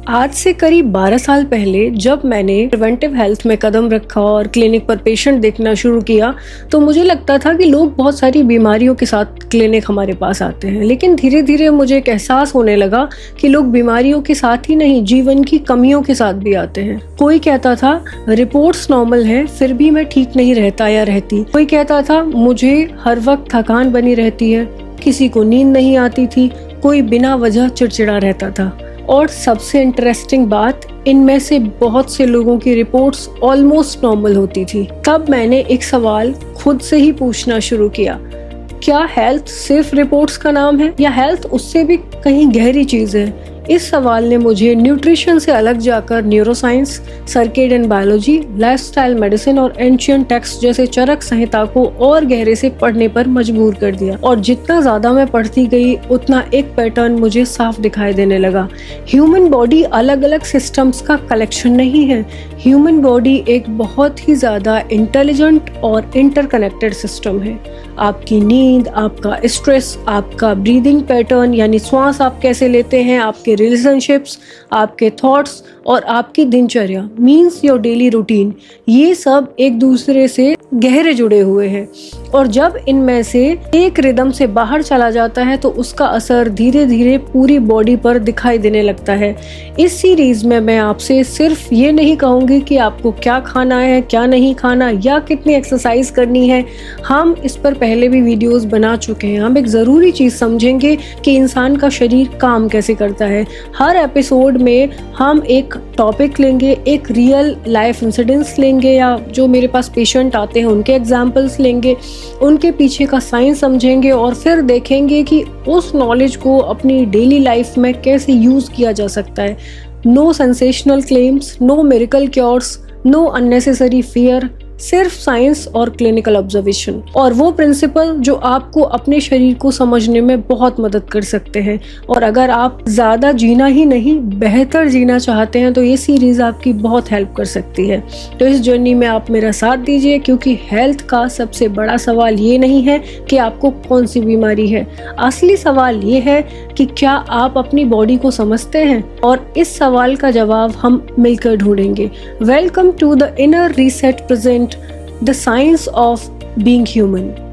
आज से करीब 12 साल पहले जब मैंने प्रिवेंटिव हेल्थ में कदम रखा और क्लिनिक पर पेशेंट देखना शुरू किया तो मुझे लगता था कि लोग बहुत सारी बीमारियों के साथ क्लिनिक हमारे पास आते हैं। लेकिन धीरे धीरे मुझे एक एहसास होने लगा कि लोग बीमारियों के साथ ही नहीं, जीवन की कमियों के साथ भी आते हैं। कोई कहता था रिपोर्ट्स नॉर्मल है फिर भी मैं ठीक नहीं रहता या रहती। कोई कहता था मुझे हर वक्त थकान बनी रहती है। किसी को नींद नहीं आती थी। कोई बिना वजह चिड़चिड़ा रहता था। और सबसे इंटरेस्टिंग बात, इनमें से बहुत से लोगों की रिपोर्ट्स ऑलमोस्ट नॉर्मल होती थी। तब मैंने एक सवाल खुद से ही पूछना शुरू किया, क्या हेल्थ सिर्फ रिपोर्ट्स का नाम है या हेल्थ उससे भी कहीं गहरी चीज है? इस सवाल ने मुझे न्यूट्रिशन से अलग जाकर neuroscience, circadian biology, lifestyle medicine और एंशिएंट टेक्स्ट जैसे चरक संहिता को और गहरे से पढ़ने पर मजबूर कर दिया। और जितना ज्यादा मैं पढ़ती गई उतना एक पैटर्न मुझे साफ दिखाई देने लगा। ह्यूमन बॉडी अलग अलग सिस्टम्स का कलेक्शन नहीं है। ह्यूमन बॉडी एक बहुत ही ज्यादा इंटेलिजेंट और इंटरकनेक्टेड सिस्टम है। आपकी नींद, आपका स्ट्रेस, आपका ब्रीदिंग पैटर्न यानी श्वास आप कैसे लेते हैं, आपके रिलेशनशिप्स, आपके थॉट्स और आपकी दिनचर्या मीन्स योर डेली रूटीन, ये सब एक दूसरे से गहरे जुड़े हुए हैं। और जब इनमें से एक रिदम से बाहर चला जाता है तो उसका असर धीरे धीरे पूरी बॉडी पर दिखाई देने लगता है। इस सीरीज में मैं आपसे सिर्फ ये नहीं कहूँगी कि आपको क्या खाना है, क्या नहीं खाना या कितनी एक्सरसाइज करनी है। हम इस पर पहले भी वीडियोस बना चुके हैं। हम एक ज़रूरी चीज़ समझेंगे कि इंसान का शरीर काम कैसे करता है। हर एपिसोड में हम एक टॉपिक लेंगे, एक रियल लाइफ इंसिडेंट्स लेंगे या जो मेरे पास पेशेंट आते हैं उनके एग्जाम्पल्स लेंगे, उनके पीछे का साइंस समझेंगे और फिर देखेंगे कि उस नॉलेज को अपनी डेली लाइफ में कैसे यूज किया जा सकता है। No sensational claims, no miracle cures, no unnecessary fear, सिर्फ साइंस और क्लिनिकल ऑब्जर्वेशन और वो प्रिंसिपल जो आपको अपने शरीर को समझने में बहुत मदद कर सकते हैं। और अगर आप ज्यादा जीना ही नहीं बेहतर जीना चाहते हैं तो ये सीरीज आपकी बहुत हेल्प कर सकती है। तो इस जर्नी में आप मेरा साथ दीजिए, क्योंकि हेल्थ का सबसे बड़ा सवाल ये नहीं है कि आपको कौन सी बीमारी है। असली सवाल ये है कि क्या आप अपनी बॉडी को समझते हैं, और इस सवाल का जवाब हम मिलकर ढूंढेंगे। Welcome to the inner reset present The Science of Being Human.